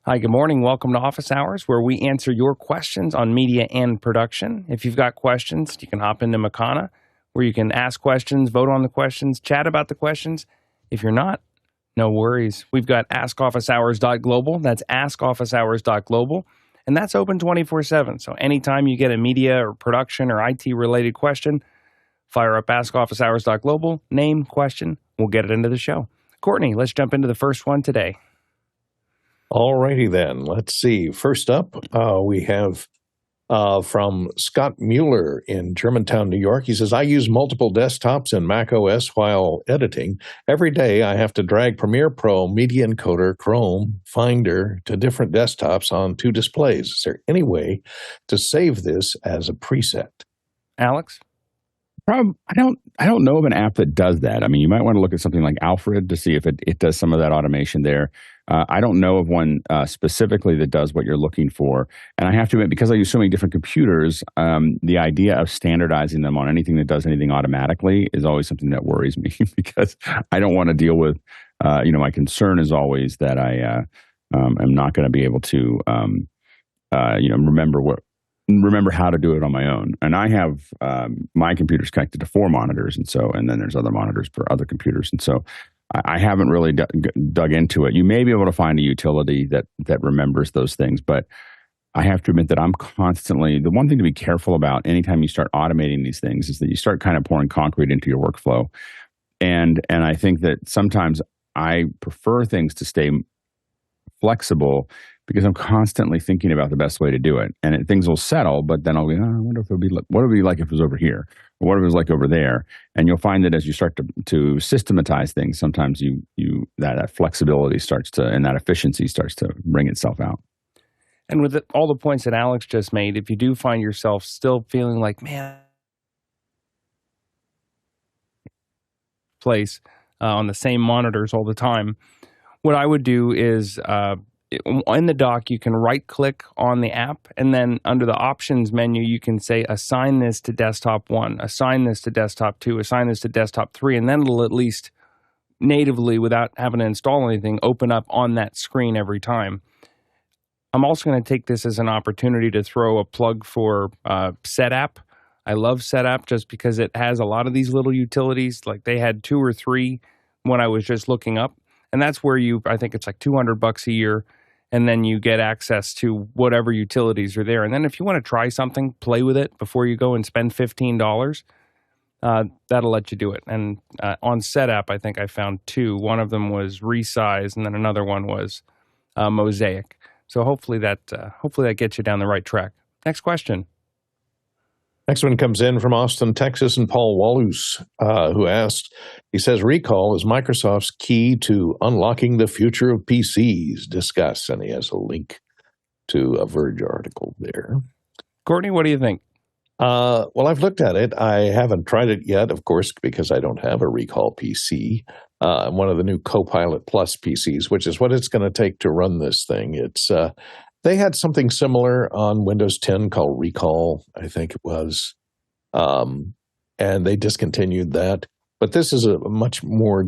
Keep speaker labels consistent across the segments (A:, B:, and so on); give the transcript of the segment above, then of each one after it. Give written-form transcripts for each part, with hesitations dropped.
A: Hi, good morning. Welcome to Office Hours, where we answer your questions on media and production. If you've got questions, you can hop into Makana, where you can ask questions, vote on the questions, chat about the questions. If you're not, no worries. We've got askofficehours.global. That's askofficehours.global. And that's open 24/7. So anytime you get a media or production or IT-related question, fire up askofficehours.global, name, question, we'll get it into the show. Courtney, let's jump into the first one today.
B: All righty then. Let's see. First up, we have from Scott Mueller in Germantown, New York. He says, I use multiple desktops in macOS while editing. Every day I have to drag Premiere Pro, Media Encoder, Chrome, Finder to different desktops on two displays. Is there any way to save this as a preset?
A: Alex?
C: I don't know of an app that does that. I mean, you might want to look at something like Alfred to see if it does some of that automation there. I don't know of one specifically that does what you're looking for. And I have to admit, because I use so many different computers, the idea of standardizing them on anything that does anything automatically is always something that worries me because I don't want to deal with, my concern is always that I am not going to be able to, remember how to do it on my own. And I have my computers connected to 4 monitors, and then there's other monitors for other computers, and so I haven't really dug into it. You may be able to find a utility that remembers those things, but I have to admit that I'm constantly, the one thing to be careful about anytime you start automating these things is that you start kind of pouring concrete into your workflow. And I think that sometimes I prefer things to stay flexible because I'm constantly thinking about the best way to do it. And things will settle, but then I'll be, I wonder if it would be like, what would it be like if it was over here? Or what if it was like over there? And you'll find that as you start to systematize things, sometimes that flexibility starts to, and that efficiency starts to bring itself out.
A: And with all the points that Alex just made, if you do find yourself still feeling like, man, place on the same monitors all the time, what I would do is in the dock, you can right-click on the app, and then under the options menu, you can say, assign this to desktop 1, assign this to desktop 2, assign this to desktop 3, and then it'll at least natively, without having to install anything, open up on that screen every time. I'm also going to take this as an opportunity to throw a plug for SetApp. I love SetApp just because it has a lot of these little utilities. Like they had 2 or 3 when I was just looking up. And that's where I think it's like $200 a year. And then you get access to whatever utilities are there. And then if you want to try something, play with it before you go and spend $15. That'll let you do it. And on SetApp, I think I found 2. One of them was Resize, and then another one was Mosaic. So hopefully that gets you down the right track. Next question.
B: Next one comes in from Austin, Texas, and Paul Wallus, who asked, he says, recall is Microsoft's key to unlocking the future of PCs. Discuss. And he has a link to a Verge article there.
A: Courtney, what do you think?
B: Well, I've looked at it. I haven't tried it yet, of course, because I don't have a Recall PC. One of the new Copilot Plus PCs, which is what it's going to take to run this thing. It's they had something similar on Windows 10 called Recall, I think it was, and they discontinued that. But this is a much more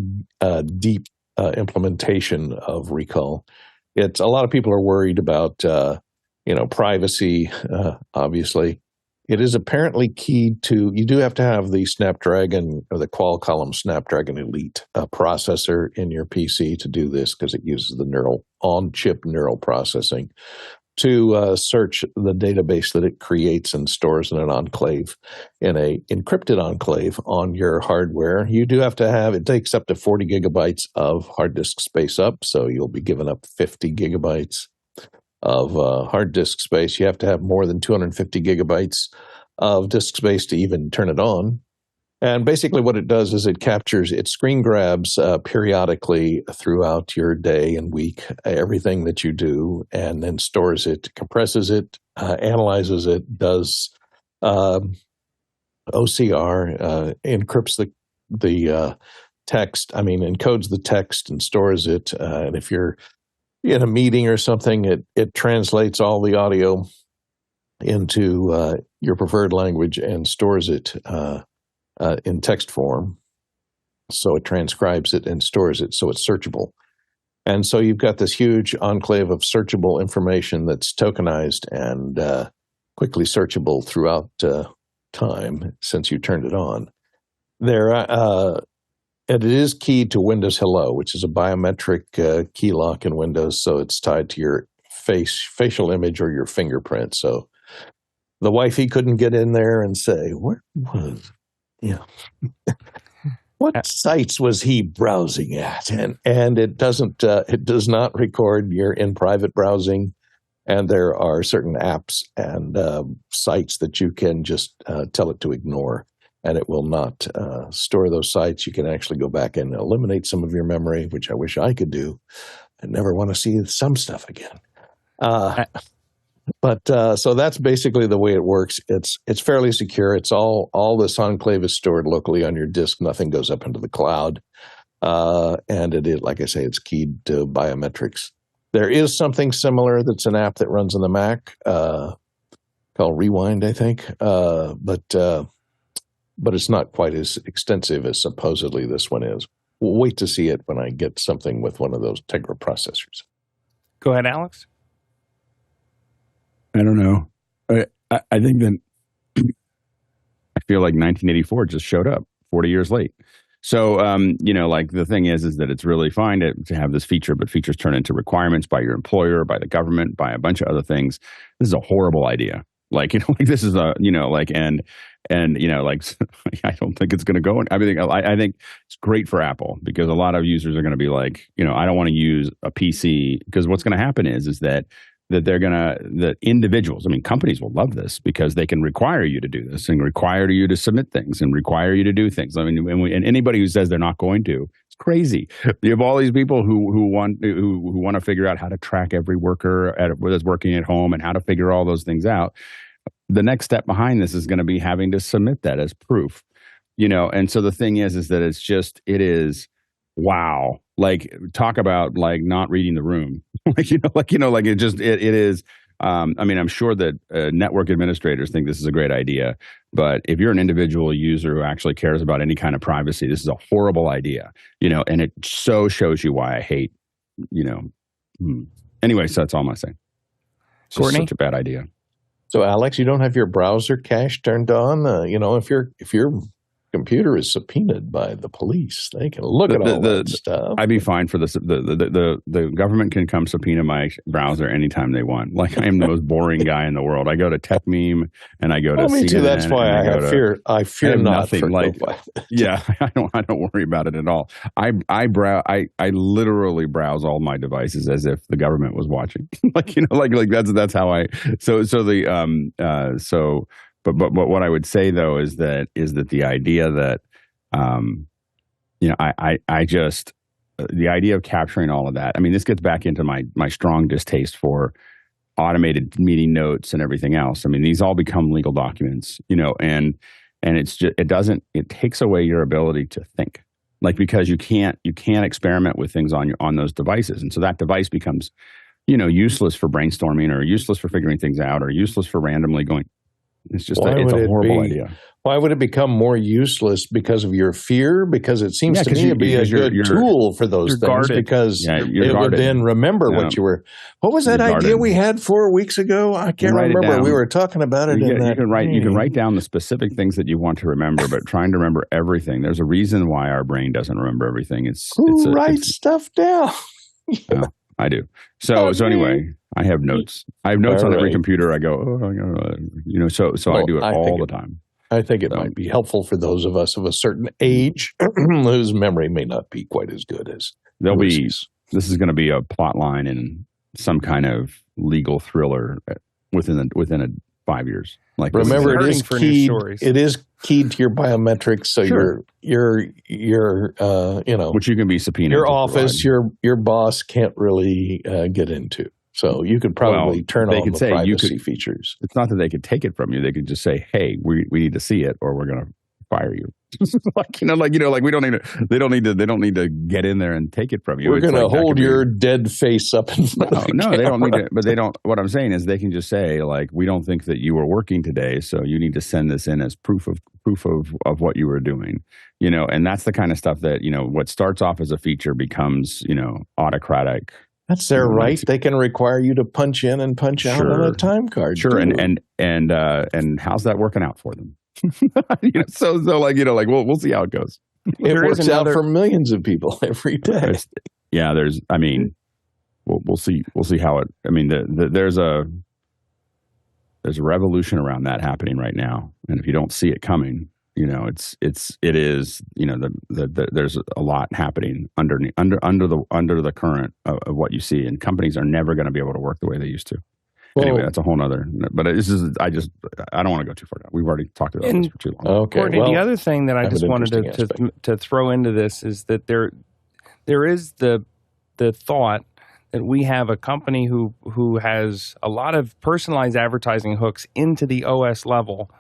B: deep implementation of Recall. It's a lot of people are worried about privacy, obviously. It is apparently keyed to, you do have to have the Snapdragon or the Qualcomm Snapdragon Elite processor in your PC to do this because it uses the on-chip neural processing to search the database that it creates and stores in an enclave, in a encrypted enclave on your hardware. You do have to have, it takes up to 40 gigabytes of hard disk space up, so you'll be giving up 50 gigabytes of hard disk space. You have to have more than 250 gigabytes of disk space to even turn it on. And basically what it does is it screen grabs periodically throughout your day and week, everything that you do, and then stores it, compresses it, analyzes it, does OCR, encrypts the text, encodes the text and stores it. And if you're in a meeting or something, it translates all the audio into your preferred language and stores it in text form. So it transcribes it and stores it so it's searchable. And so you've got this huge enclave of searchable information that's tokenized and quickly searchable throughout time since you turned it on. And it is keyed to Windows Hello, which is a biometric key lock in Windows, so it's tied to your facial image or your fingerprint. So the wifey couldn't get in there and say, "Where was, what sites was he browsing at?" And it doesn't. It does not record your in private browsing, and there are certain apps and sites that you can just tell it to ignore. And it will not store those sites. You can actually go back and eliminate some of your memory, which I wish I could do. I never want to see some stuff again. So that's basically the way it works. It's fairly secure. It's all this enclave is stored locally on your disk. Nothing goes up into the cloud. And it is, like I say, it's keyed to biometrics. There is something similar that's an app that runs on the Mac called Rewind, I think. But it's not quite as extensive as supposedly this one is. We'll wait to see it when I get something with one of those Tegra processors.
A: Go ahead, Alex.
C: I don't know. I think that I feel like 1984 just showed up 40 years late. So, like the thing is that it's really fine to have this feature, but features turn into requirements by your employer, by the government, by a bunch of other things. This is a horrible idea. This is I don't think it's going to go. I think it's great for Apple because a lot of users are going to be like, I don't want to use a PC because what's going to happen is that that individuals, companies will love this because they can require you to do this and require you to submit things and require you to do things. And anybody who says they're not going to, it's crazy. You have all these people who want to figure out how to track every worker that's working at home and how to figure all those things out. The next step behind this is going to be having to submit that as proof, And so the thing is that it is, wow. Talk about not reading the room, it is. I'm sure that network administrators think this is a great idea, but if you're an individual user who actually cares about any kind of privacy, this is a horrible idea, and it so shows you why I hate, Anyway, so that's all I'm saying. It's just such a bad idea.
B: So, Alex, you don't have your browser cache turned on? If your computer is subpoenaed by the police, they can look at all that stuff.
C: I'd be fine for this. The government can come subpoena my browser anytime they want. I am the most boring guy in the world. I go to TechMeme and I go to
B: me
C: CNN.
B: Too. That's why I fear not
C: nothing. Yeah, I don't worry about it at all. I literally browse all my devices as if the government was watching. That's how I. But what I would say though is that the idea that the idea of capturing all of that. This gets back into my strong distaste for automated meeting notes and everything else. These all become legal documents, and it's just it takes away your ability to think, because you can't experiment with things on those devices, and so that device becomes useless for brainstorming or useless for figuring things out or useless for randomly going. It's just it's a horrible idea.
B: Why would it become more useless because of your fear? Because it seems to me to be a good tool for those things guarded. Because it would then remember what you were. What was that idea we had 4 weeks ago? I can't remember. We were talking about it. You can
C: write down the specific things that you want to remember, but trying to remember everything. There's a reason why our brain doesn't remember everything.
B: Who writes stuff down?
C: I do. So anyway, I have notes. I have notes on every computer. I go, so I do it all the time.
B: I think it might be helpful for those of us of a certain age whose memory may not be quite as good as
C: this is going to be a plot line in some kind of legal thriller within 5 years.
B: Remember, it is keyed to your biometrics, so your
C: which you can be subpoenaed.
B: Your office, your boss can't really get into. So you could probably turn on the privacy features.
C: It's not that they could take it from you. They could just say, "Hey, we need to see it, or we're going to fire you." like we don't need to. They don't need to get in there and take it from you.
B: We're going to hold your dead face up in front of the camera.
C: They don't need to. But they don't. What I'm saying is, they can just say, like, we don't think that you were working today, so you need to send this in as proof of what you were doing. And that's the kind of stuff that what starts off as a feature becomes autocratic.
B: That's their right. They can require you to punch in and punch out on a time card.
C: Sure, and how's that working out for them? We'll see how it goes.
B: It works out for millions of people every day.
C: We'll see how it. There's a revolution around that happening right now, and if you don't see it coming, there's a lot happening under the current of what you see, and companies are never going to be able to work the way they used to. Anyway, that's a whole nother. But I don't want to go too far down. We've already talked about this for too long.
B: Okay.
A: Courtney, the other thing that I just wanted to throw into this is that there is the thought that we have a company who has a lot of personalized advertising hooks into the OS level,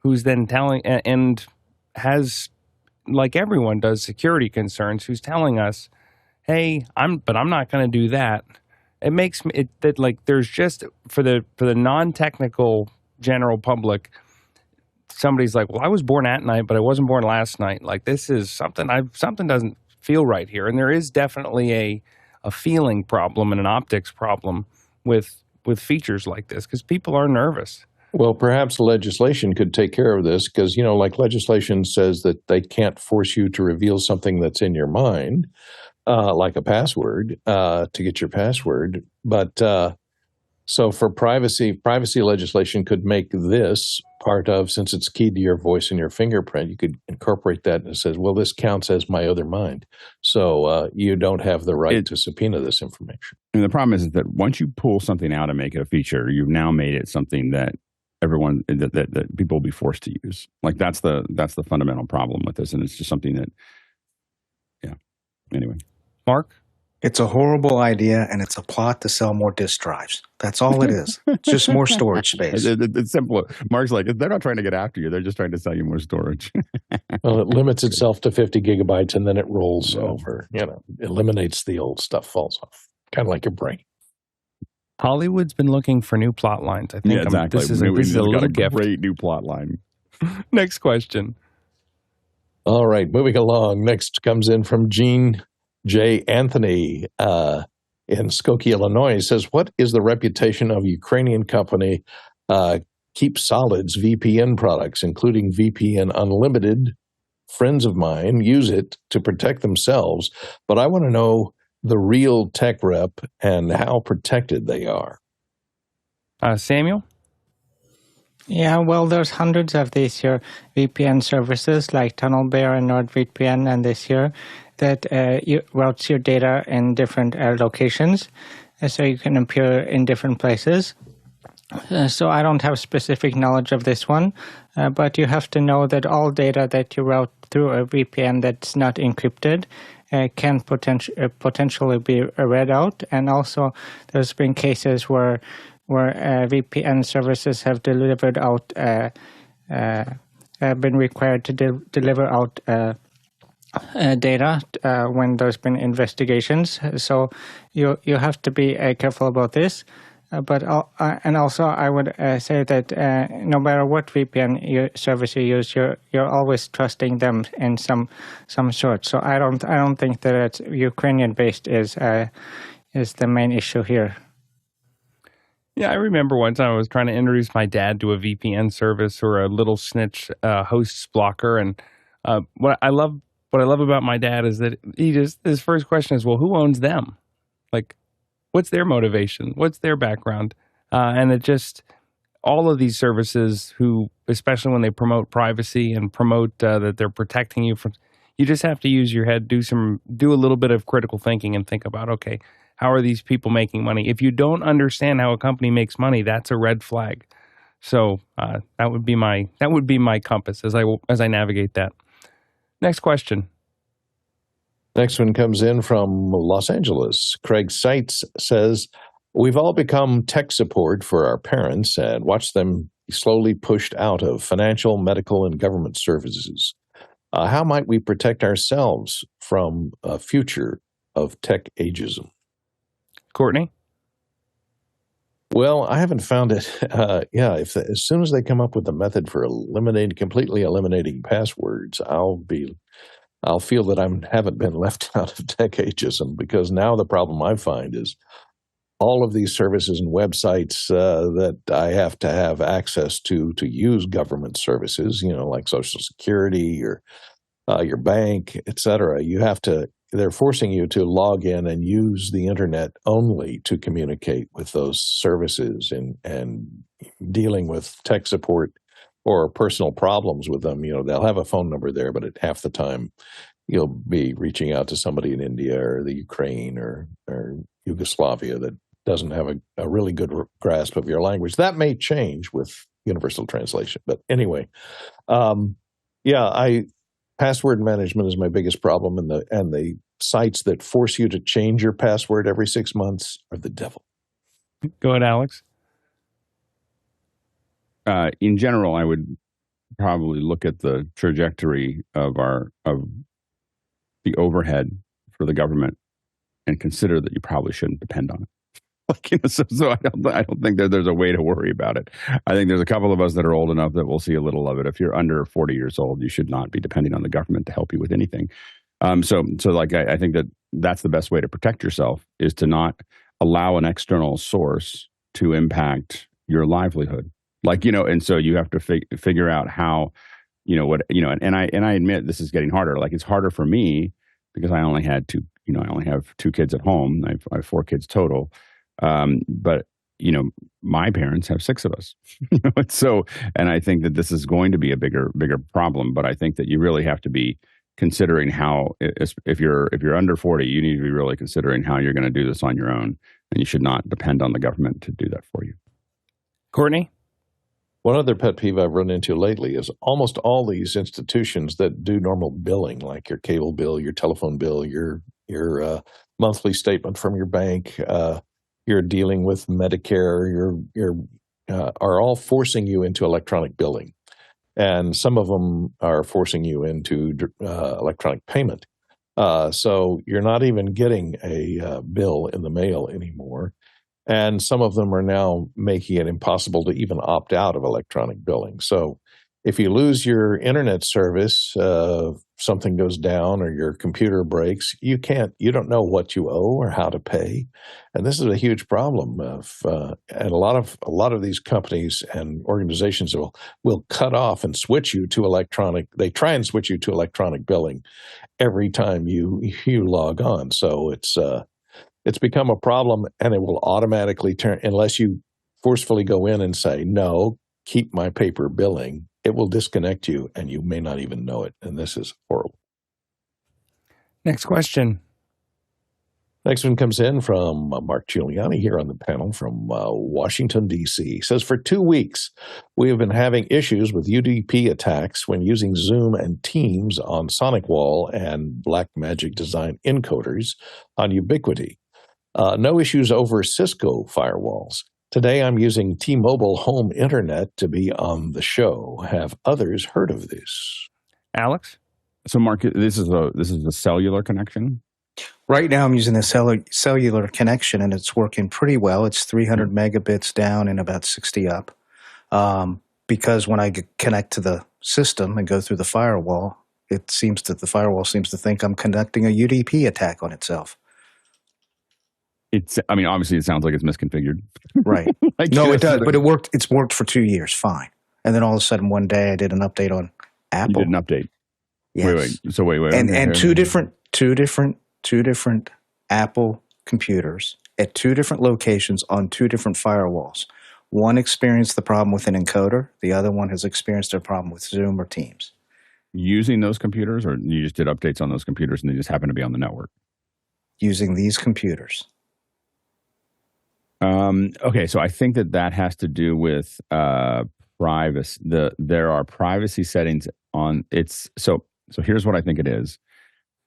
A: who's then telling and has, like everyone does, security concerns, who's telling us, hey, I'm not going to do that. It makes it that, like, there's just for the non-technical general public, somebody's like, well, I was born at night, but I wasn't born last night. Like, this is something doesn't feel right here. And there is definitely a feeling problem and an optics problem with features like this, because people are nervous.
B: Well, perhaps legislation could take care of this, because, like legislation says that they can't force you to reveal something that's in your mind, like a password, to get your password. But so for privacy legislation could make this part of, since it's keyed to your voice and your fingerprint, you could incorporate that, and it says, well, this counts as my other mind. So you don't have the right to subpoena this information.
C: And the problem is that once you pull something out and make it a feature, you've now made it something that everyone that people will be forced to use. Like, that's the fundamental problem with this, and it's just something that, anyway.
A: Mark?
D: It's a horrible idea, and it's a plot to sell more disk drives. That's all it is. It's just more storage space.
C: It's simple. Mark's like, they're not trying to get after you. They're just trying to sell you more storage.
B: Well, it limits itself to 50 gigabytes, and then it rolls over. Eliminates the old stuff, falls off. Kind of like your brain.
A: Hollywood's been looking for new plot lines. I think
C: exactly.
A: This is a little gift.
C: Great new plot line.
A: Next question.
B: All right, moving along. Next comes in from Gene J. Anthony in Skokie, Illinois. He says, what is the reputation of Ukrainian company Keepsolid's VPN products, including VPN Unlimited? Friends of mine use it to protect themselves, but I want to know the real tech rep and how protected they are.
A: Samuel?
E: Yeah, well, there's hundreds of these here VPN services like TunnelBear and NordVPN and this here that routes your data in different locations, so you can appear in different places. So I don't have specific knowledge of this one, but you have to know that all data that you route through a VPN that's not encrypted can potentially be read out. And also there's been cases where VPN services have delivered out, been required to deliver out data when there's been investigations. So you have to be careful about this. And also I would say that no matter what VPN service you use, you're always trusting them in some sort. So I don't think that it's Ukrainian based is the main issue here.
A: Yeah, I remember one time I was trying to introduce my dad to a VPN service or a little snitch hosts blocker, and what I love about my dad is that his first question is, well, who owns them? Like, what's their motivation? What's their background? And it just, all of these services who, especially when they promote privacy and promote that they're protecting you from, you just have to use your head, do a little bit of critical thinking and think about, okay, how are these people making money? If you don't understand how a company makes money, that's a red flag. So that would be my compass as I navigate that. Next question.
B: Next one comes in from Los Angeles. Craig Seitz says, we've all become tech support for our parents and watched them slowly pushed out of financial, medical, and government services. How might we protect ourselves from a future of tech-ageism?
A: Courtney?
B: Well, I haven't found it. As soon as they come up with a method for completely eliminating passwords, I'll feel that I haven't been left out of tech-ageism, because now the problem I find is all of these services and websites that I have to have access to use government services, like Social Security or your bank, et cetera. They're forcing you to log in and use the internet only to communicate with those services, and dealing with tech support or personal problems with them. They'll have a phone number there, but at half the time you'll be reaching out to somebody in India or the Ukraine or Yugoslavia that doesn't have a really good grasp of your language. That may change with universal translation. But anyway, password management is my biggest problem, and the sites that force you to change your password every 6 months are the devil.
A: Go ahead, Alex.
C: In general, I would probably look at the trajectory of the overhead for the government and consider that you probably shouldn't depend on it. So I don't think that there's a way to worry about it. I think there's a couple of us that are old enough that will see a little of it. If you're under 40 years old, you should not be depending on the government to help you with anything. I think that's the best way to protect yourself, is to not allow an external source to impact your livelihood. And so you have to figure out how, and I admit this is getting harder. Like, it's harder for me because I only have two kids at home. I have 4 kids total. But my parents have 6 of us. And I think that this is going to be a bigger problem. But I think that you really have to be considering how, if you're under 40, you need to be really considering how you're going to do this on your own, and you should not depend on the government to do that for you.
A: Courtney?
B: One other pet peeve I've run into lately is almost all these institutions that do normal billing, like your cable bill, your telephone bill, your monthly statement from your bank, you're dealing with Medicare, are all forcing you into electronic billing. And some of them are forcing you into electronic payment. So you're not even getting a bill in the mail anymore. And some of them are now making it impossible to even opt out of electronic billing. So if you lose your internet service, something goes down or your computer breaks, you don't know what you owe or how to pay. And this is a huge problem. And a lot of these companies and organizations will cut off and switch you to electronic. They try and switch you to electronic billing every time you log on. So it's become a problem, and it will automatically turn, unless you forcefully go in and say, no, keep my paper billing. It will disconnect you, and you may not even know it. And this is horrible.
A: Next question.
B: Next one comes in from Mark Giuliani here on the panel from Washington, D.C. He says, for 2 weeks, we have been having issues with UDP attacks when using Zoom and Teams on SonicWall and Blackmagic Design encoders on Ubiquiti. No issues over Cisco firewalls. Today, I'm using T-Mobile Home Internet to be on the show. Have others heard of this?
A: Alex?
C: So, Mark, this is a cellular connection?
D: Right now, I'm using a cellular connection, and it's working pretty well. It's 300 megabits down and about 60 up. Because when I connect to the system and go through the firewall, the firewall seems to think I'm conducting a UDP attack on itself.
C: Obviously, it sounds like it's misconfigured.
D: Right. No, it does, but it worked. It's worked for 2 years, fine. And then all of a sudden, one day, I did an update on Apple.
C: You did an update.
D: Yes.
C: Wait. So wait.
D: And two different Apple computers at 2 different locations on 2 different firewalls. One experienced the problem with an encoder. The other one has experienced a problem with Zoom or Teams.
C: Using those computers, or you just did updates on those computers and they just happen to be on the network?
D: Using these computers.
C: Okay, so I think that has to do with privacy. There are privacy settings on it's. So here's what I think it is.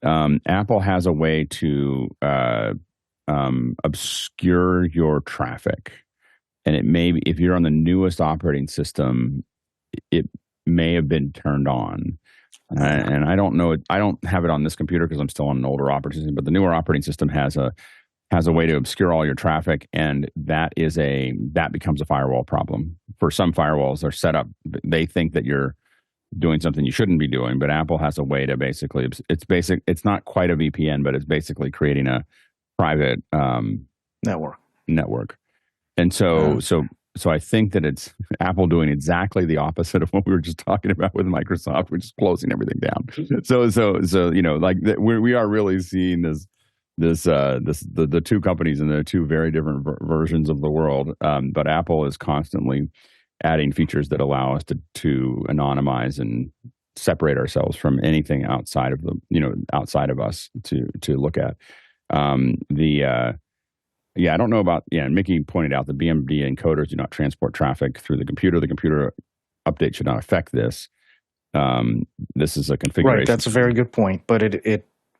C: Apple has a way to obscure your traffic, and it may be, if you're on the newest operating system, it may have been turned on. And I don't know. I don't have it on this computer because I'm still on an older operating system. But the newer operating system has a way to obscure all your traffic, and that becomes a firewall problem. For some firewalls, they're set up. They think that you're doing something you shouldn't be doing, but Apple has a way to basically. It's not quite a VPN, but it's basically creating a private network. And so I think that it's Apple doing exactly the opposite of what we were just talking about with Microsoft, which is closing everything down. So like we are really seeing the two companies and the two very different versions of the world. But Apple is constantly adding features that allow us to anonymize and separate ourselves from anything outside of us to look at. I don't know about, and Mickey pointed out the BMD encoders do not transport traffic through the computer. The computer update should not affect this. This is a configuration.
D: Right, that's a very good point. But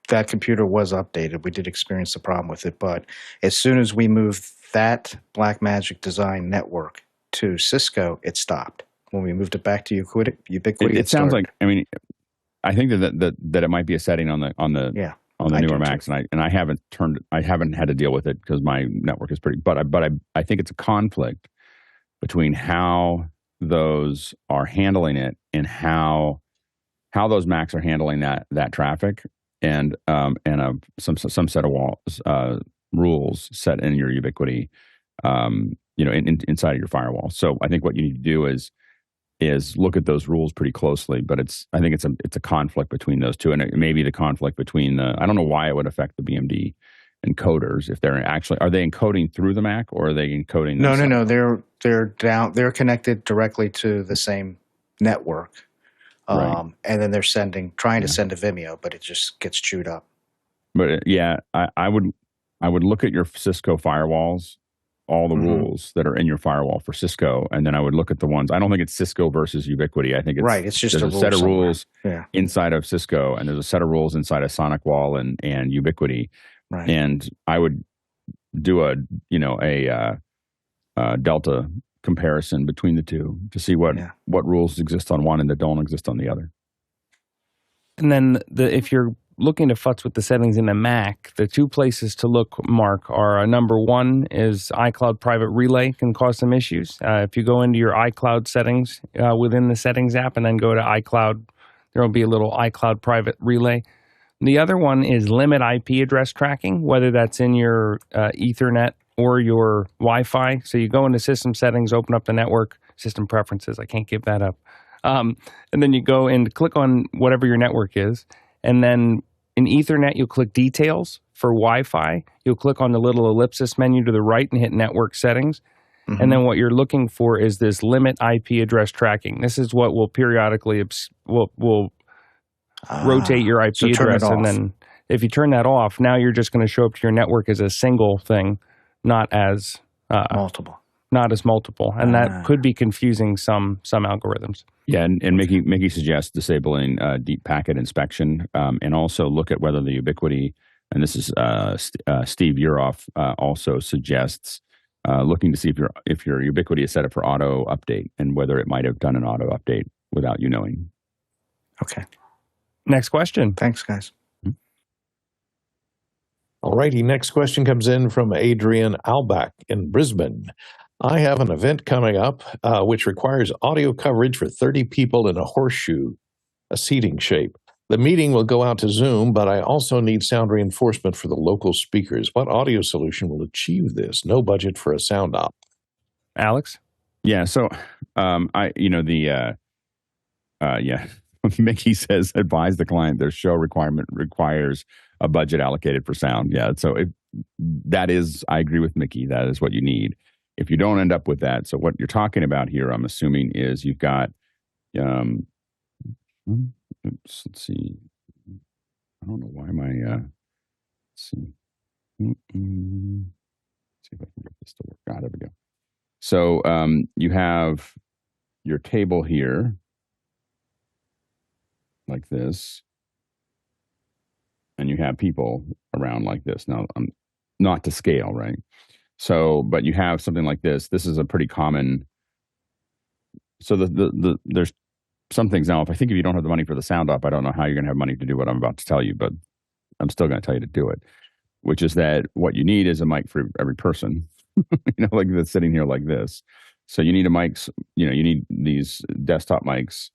D: that computer was updated. We did experience a problem with it. But as soon as we moved that Blackmagic design network to Cisco, it stopped. When we moved it back to Ubiquiti,
C: it sounds like, I think that it might be a setting on the newer Macs, and I haven't had to deal with it because my network is pretty. But I think it's a conflict between how those are handling it and how those Macs are handling that traffic, and some set of rules set in your Ubiquiti, inside of your firewall. So I think what you need to do is look at those rules pretty closely, but I think it's a conflict between those two, and it may be the conflict between I don't know why it would affect the BMD encoders if are they encoding through the Mac or are they encoding?
D: No. They're connected directly to the same network,
C: right.
D: And then they're trying to send a Vimeo, but it just gets chewed up.
C: But I would look at your Cisco firewalls, all the rules that are in your firewall for Cisco, and then I would look at the ones. I don't think it's Cisco versus Ubiquiti. I think
D: it's just
C: a set of rules inside of Cisco, and there's a set of rules inside of SonicWall and Ubiquiti.
D: Right.
C: And I would do a delta comparison between the two to see what rules exist on one and that don't exist on the other.
A: And then if you're looking to futz with the settings in the Mac, the two places to look, Mark, are number one is iCloud Private Relay can cause some issues. If you go into your iCloud settings within the Settings app and then go to iCloud, there will be a little iCloud Private Relay. The other one is limit IP address tracking, whether that's in your Ethernet or your Wi-Fi. So you go into System Settings, open up the network, System Preferences. I can't give that up. And then you go and click on whatever your network is. And then in Ethernet, you'll click Details. For Wi-Fi, you'll click on the little ellipsis menu to the right and hit Network Settings. Mm-hmm. And then what you're looking for is this limit IP address tracking. This is what will periodically rotate your IP address. And then if you turn that off, now you're just going to show up to your network as a single thing, not as
D: multiple.
A: And that could be confusing some algorithms.
C: Yeah, and Mickey suggests disabling deep packet inspection, and also look at whether the Ubiquiti, and this is Steve Uroff also suggests looking to see if your Ubiquiti is set up for auto update and whether it might have done an auto update without you knowing.
D: Okay.
A: Next question.
D: Thanks, guys.
B: All righty, next question comes in from Adrian Albach in Brisbane. I have an event coming up which requires audio coverage for 30 people in a horseshoe, a seating shape. The meeting will go out to Zoom, but I also need sound reinforcement for the local speakers. What audio solution will achieve this? No budget for a sound op.
A: Alex?
C: Yeah, so Mickey says advise the client their show requirement requires a budget allocated for sound. Yeah, so I agree with Mickey. That is what you need. If you don't end up with that, so what you're talking about here, I'm assuming, is you've got, let's see. I don't know why my, let's see. See if I can get this to work. There we go. So you have your table here, like this, and you have people around like this. Now, I'm not to scale, right? So, but you have something like this. This is a pretty common. So there's some things now. If you don't have the money for the sound up, I don't know how you're going to have money to do what I'm about to tell you, but I'm still going to tell you to do it. Which is that what you need is a mic for every person, like that's sitting here like this. So you need a mic. You need these desktop mics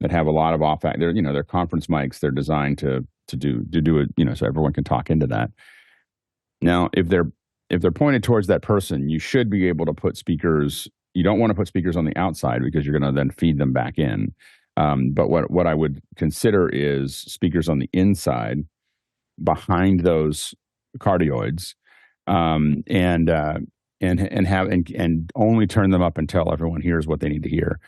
C: that have a lot of off. They're conference mics. They're designed to do it. So everyone can talk into that. Now, if they're pointed towards that person, you should be able to put speakers. You don't want to put speakers on the outside because you're going to then feed them back in. But what I would consider is speakers on the inside, behind those cardioids, and only turn them up until everyone hears what they need to hear.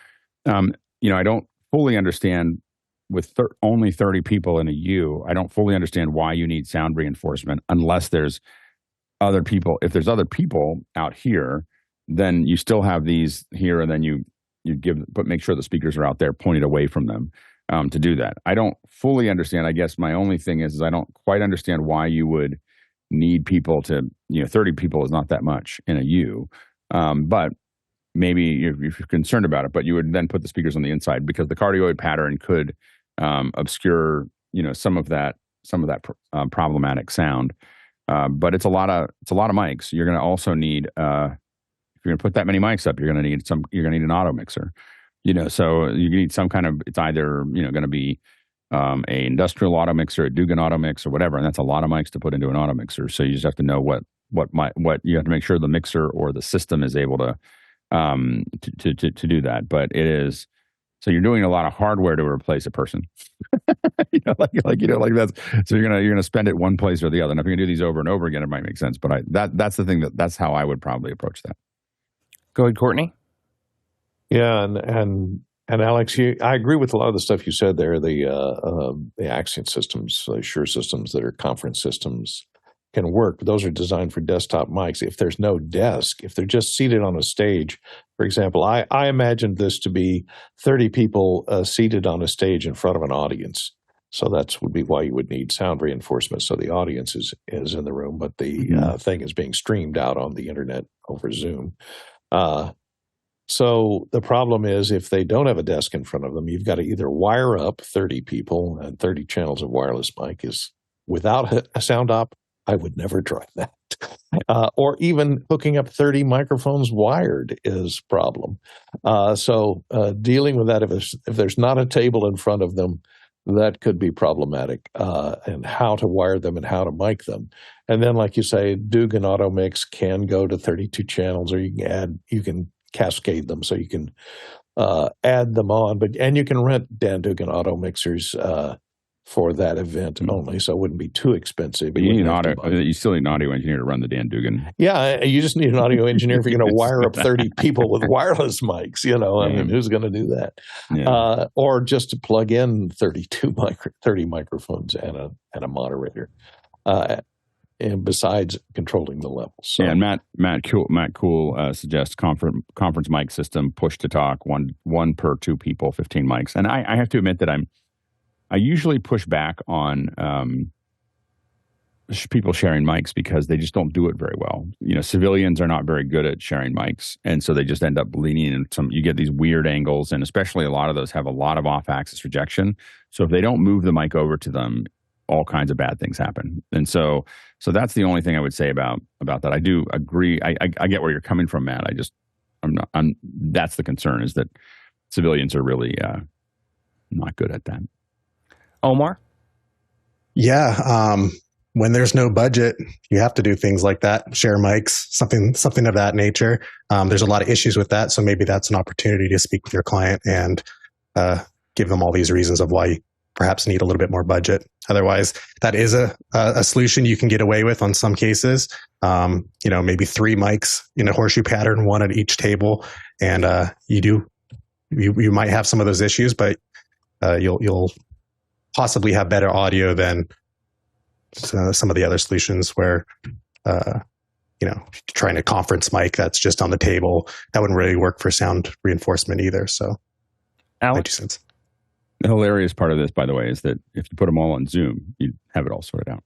C: I don't fully understand with only 30 people in a U. I don't fully understand why you need sound reinforcement unless there's other people. If there's other people out here, then you still have these here, and then you make sure the speakers are out there pointed away from them to do that. I don't fully understand. I guess my only thing is I don't quite understand why you would need people to, 30 people is not that much in a U. But maybe you're concerned about it, but you would then put the speakers on the inside because the cardioid pattern could obscure, some of that problematic sound. But it's a lot of mics. You're going to also need, if you're going to put that many mics up, you're going to need an auto mixer. So you need some kind of, it's either, going to be a industrial auto mixer, a Dugan auto mix, or whatever, and that's a lot of mics to put into an auto mixer. So you just have to know what you have to make sure the mixer or the system is able to do that. But it is, so you're doing a lot of hardware to replace a person. Like that's, so you're gonna spend it one place or the other. And if you're gonna do these over and over again, it might make sense. But that's the thing that's how I would probably approach that.
A: Go ahead, Courtney.
B: Yeah, and Alex, I agree with a lot of the stuff you said there. The Accent systems, the Shure systems that are conference systems can work. But those are designed for desktop mics. If there's no desk, if they're just seated on a stage, for example, I imagined this to be 30 people seated on a stage in front of an audience. So that would be why you would need sound reinforcement. So the audience is in the room, but the thing is being streamed out on the internet over Zoom. So the problem is if they don't have a desk in front of them, you've got to either wire up 30 people and 30 channels of wireless mic is without a sound op. I would never try that. Or even hooking up 30 microphones wired is a problem. So dealing with that, if there's not a table in front of them, that could be problematic, and how to wire them and how to mic them. And then, like you say, Dugan Auto Mix can go to 32 channels, or you can cascade them, so you can add them on. And you can rent Dan Dugan Auto Mixers for that event only, so it wouldn't be too expensive.
C: But you still need an audio engineer to run the Dan Dugan.
B: Yeah, you just need an audio engineer if you're going to wire up 30 people with wireless mics. I mean, who's going to do that? Yeah. Or just to plug in 30 microphones and a moderator. And besides controlling the levels. So.
C: Yeah, and Matt Cool suggests conference mic system, push to talk, one per two people, 15 mics. And I have to admit that I usually push back on people sharing mics because they just don't do it very well. Civilians are not very good at sharing mics, and so they just end up leaning in you get these weird angles, and especially a lot of those have a lot of off-axis rejection. So if they don't move the mic over to them, all kinds of bad things happen. And so that's the only thing I would say about that. I do agree. I get where you're coming from, Matt. That's the concern, is that civilians are really not good at that.
A: Omar?
F: Yeah. When there's no budget, you have to do things like that, share mics, something of that nature. There's a lot of issues with that. So maybe that's an opportunity to speak with your client and give them all these reasons of why you perhaps need a little bit more budget. Otherwise, that is a solution you can get away with on some cases. Maybe 3 mics in a horseshoe pattern, 1 at each table. And you might have some of those issues, but you'll possibly have better audio than some of the other solutions where, trying a conference mic that's just on the table, that wouldn't really work for sound reinforcement either. So,
A: Alex?
F: 90 cents.
C: The hilarious part of this, by the way, is that if you put them all on Zoom, you have it all sorted out.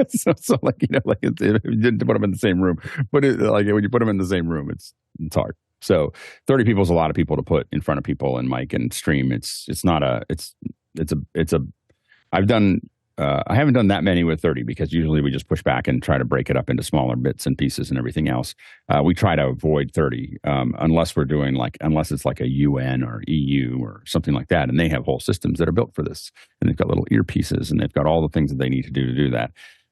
C: so if you didn't put them in the same room, when you put them in the same room, it's hard. So 30 people is a lot of people to put in front of people and mic and stream. I haven't done that many with 30 because usually we just push back and try to break it up into smaller bits and pieces and everything else. We try to avoid 30 unless it's like a UN or EU or something like that. And they have whole systems that are built for this. And they've got little earpieces and they've got all the things that they need to do that.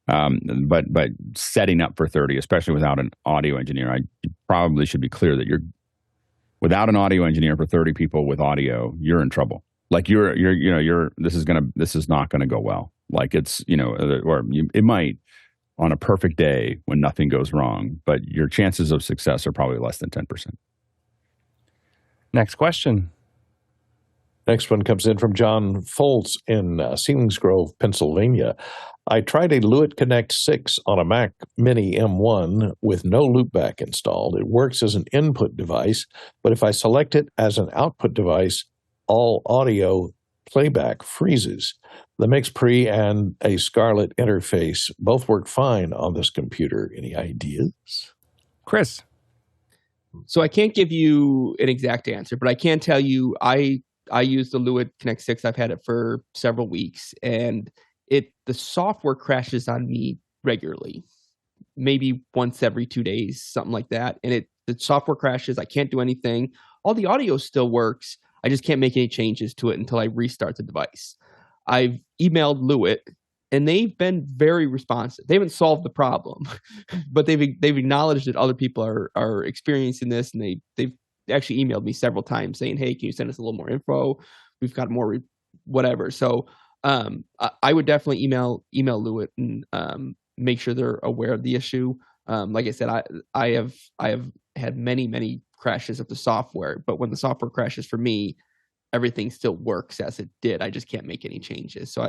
C: But setting up for 30, especially without an audio engineer, I probably should be clear that without an audio engineer for 30 people with audio, you're in trouble. Like this is not going to go well. Like it might on a perfect day when nothing goes wrong, but your chances of success are probably less than 10%.
A: Next question.
B: Next one comes in from John Foltz in Selinsgrove, Pennsylvania. I tried a Lewitt Connect 6 on a Mac Mini M1 with no loopback installed. It works as an input device, but if I select it as an output device, all audio playback freezes. The Mix Pre and a Scarlett interface both work fine on this computer. Any ideas?
A: Chris.
G: So I can't give you an exact answer, but I can tell you I use the Lewitt Connect 6. I've had it for several weeks, and the software crashes on me regularly, maybe once every 2 days, something like that. And the software crashes. I can't do anything. All the audio still works. I just can't make any changes to it until I restart the device. I've emailed Lewitt, and they've been very responsive. They haven't solved the problem, but they've acknowledged that other people are experiencing this, and they've actually emailed me several times saying, "Hey, can you send us a little more info? We've got more whatever." So I would definitely email Lewitt and make sure they're aware of the issue. Like I said, I have had many crashes of the software, but when the software crashes for me, everything still works as it did. I just can't make any changes. So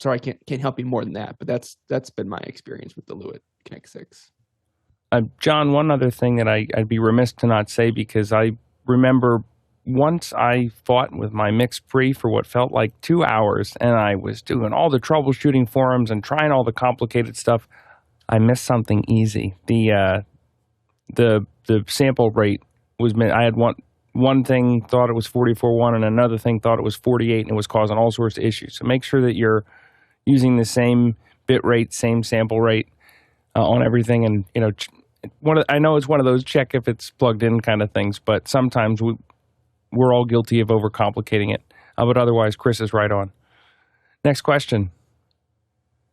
G: sorry, I can't help you more than that. But that's been my experience with the Lewitt Connect 6.
A: John, one other thing that I'd be remiss to not say, because I remember once I fought with my Mix Pre for what felt like 2 hours, and I was doing all the troubleshooting forums and trying all the complicated stuff. I missed something easy. The sample rate was, I had one thing thought it was 44.1 and another thing thought it was 48, and it was causing all sorts of issues. So make sure that you're using the same bit rate, same sample rate on everything. And I know it's one of those check if it's plugged in kind of things, but sometimes we're all guilty of overcomplicating it. But otherwise, Chris is right on. Next question.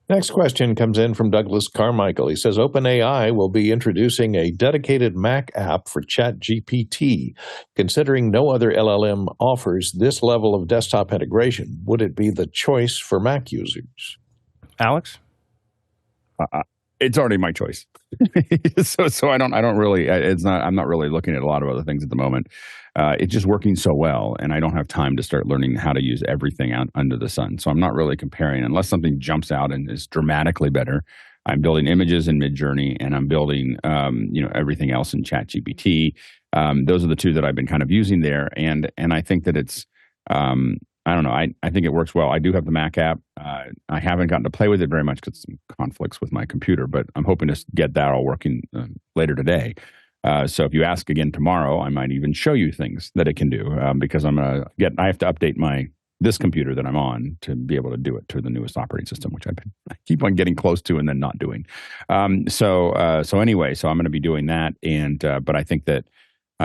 B: Next question comes in from Douglas Carmichael. He says, OpenAI will be introducing a dedicated Mac app for ChatGPT. Considering no other LLM offers this level of desktop integration, would it be the choice for Mac users?
A: Alex?
C: It's already my choice. so I'm not really looking at a lot of other things at the moment. It's just working so well, and I don't have time to start learning how to use everything out under the sun. So I'm not really comparing unless something jumps out and is dramatically better. I'm building images in Midjourney, and I'm building everything else in ChatGPT. Those are the two that I've been kind of using there, and I think that it's I don't know. I think it works well. I do have the Mac app. I haven't gotten to play with it very much because some conflicts with my computer, but I'm hoping to get that all working later today. So if you ask again tomorrow, I might even show you things that it can do because I have to update this computer that I'm on to be able to do it to the newest operating system, which I keep on getting close to and then not doing. So anyway, I'm going to be doing that. But I think that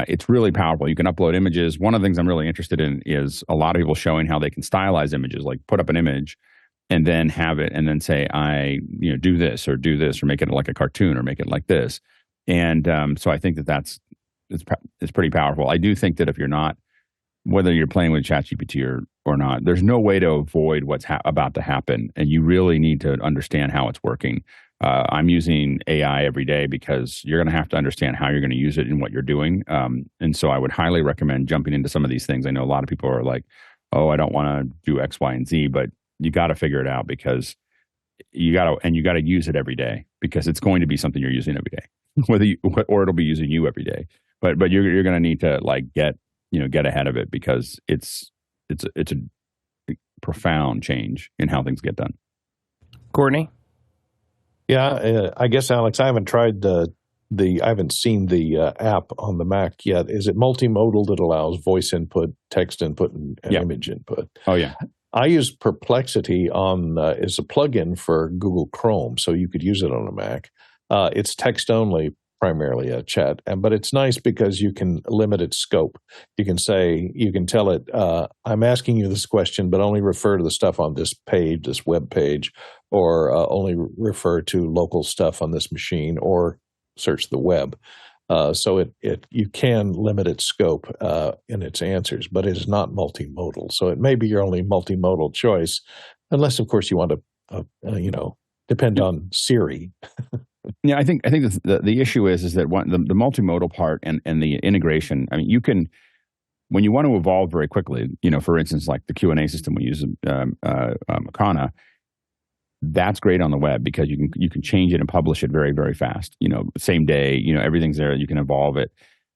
C: it's really powerful. You can upload images. One of the things I'm really interested in is a lot of people showing how they can stylize images, like put up an image and then have it and then say, do this or make it like a cartoon or make it like this. And so I think it's pretty powerful. I do think that if you're not, whether you're playing with ChatGPT or not, there's no way to avoid what's about to happen. And you really need to understand how it's working. I'm using AI every day because you're going to have to understand how you're going to use it and what you're doing. And so I would highly recommend jumping into some of these things. I know a lot of people are like, oh, I don't want to do X, Y, and Z, but you got to figure it out because you got to use it every day because it's going to be something you're using every day, or it'll be using you every day. But you're going to need to get ahead of it because it's a profound change in how things get done.
A: Courtney?
B: Yeah, I guess, Alex, I haven't tried I haven't seen the app on the Mac yet. Is it multimodal that allows voice input, text input, and image input?
C: Oh, yeah.
B: I use Perplexity as a plugin for Google Chrome, so you could use it on a Mac. It's text only, primarily a chat, but it's nice because you can limit its scope. You can tell it, I'm asking you this question, but only refer to the stuff on this page, this web page, or only refer to local stuff on this machine, or search the web. So you can limit its scope in its answers, but it is not multimodal. So it may be your only multimodal choice, unless, of course, you want to, depend on Siri.
C: Yeah, I think the issue is that the multimodal part and the integration. I mean, you can, when you want to evolve very quickly, for instance, like the Q&A system we use, Makana, that's great on the web because you can change it and publish it very, very fast. Same day. Everything's there. You can evolve it.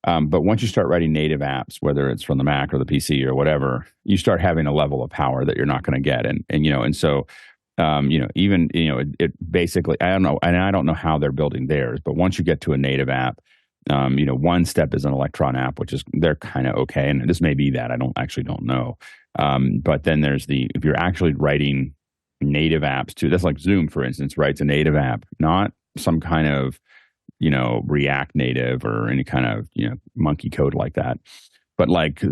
C: But once you start writing native apps, whether it's from the Mac or the PC or whatever, you start having a level of power that you're not going to get. It basically, I don't know, and I don't know how they're building theirs, but once you get to a native app, one step is an Electron app, which is, they're kind of okay. And this may be that, I don't know. But then there's if you're actually writing native apps too, that's like Zoom, for instance, writes a native app, not some kind of, React Native or any kind of, monkey code like that. But like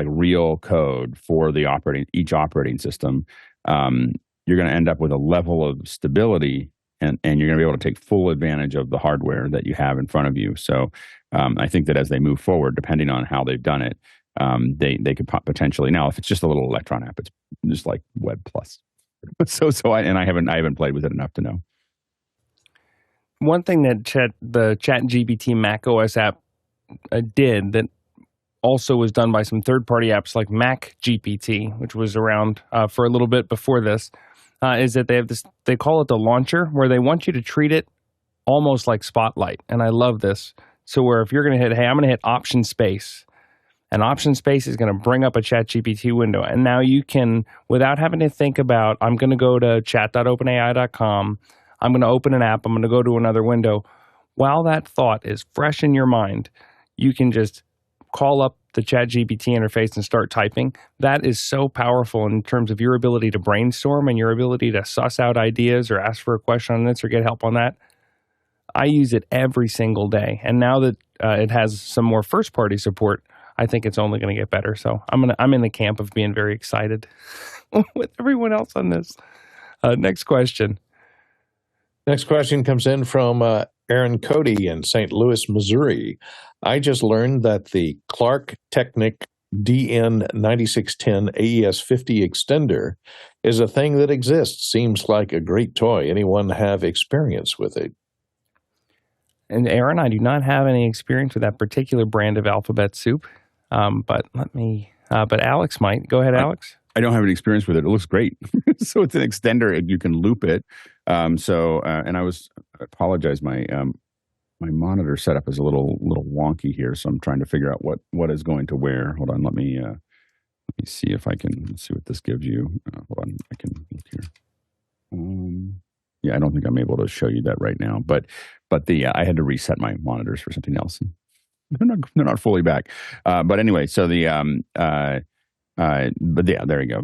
C: real code for each operating system. You're going to end up with a level of stability and you're going to be able to take full advantage of the hardware that you have in front of you. So I think that as they move forward, depending on how they've done it, they could potentially, now if it's just a little Electron app, it's just like Web Plus. I haven't played with it enough to know.
A: One thing that the ChatGPT macOS app did that also was done by some third-party apps like MacGPT, which was around for a little bit before this, is that they have this, they call it the launcher, where they want you to treat it almost like Spotlight. And I love this. So where if you're going to hit, hey, I'm going to hit Option Space, and Option Space is going to bring up a ChatGPT window. And now you can, without having to think about, I'm going to go to chat.openai.com, I'm going to open an app, I'm going to go to another window. While that thought is fresh in your mind, you can just call up the ChatGPT interface and start typing. That is so powerful in terms of your ability to brainstorm and your ability to suss out ideas or ask for a question on this or get help on that. I use it every single day. And now that it has some more first-party support, I think it's only going to get better. So I'm in the camp of being very excited with everyone else on this. Next question.
B: Next question comes in from Aaron Cody in St. Louis, Missouri. I just learned that the Klark Teknik DN9610 AES50 extender is a thing that exists. Seems like a great toy. Anyone have experience with it?
A: And Aaron, I do not have any experience with that particular brand of alphabet soup, but Alex might. Go ahead, Alex.
C: I don't have any experience with it. It looks great. So it's an extender. You can loop it. And I apologize. My monitor setup is a little wonky here, so I'm trying to figure out what is going to where. Hold on. Let me see if I can see what this gives you. Hold on. I can look here. Yeah, I don't think I'm able to show you that right now. But I had to reset my monitors for something else. They're not fully back. But anyway, so but yeah, there you go.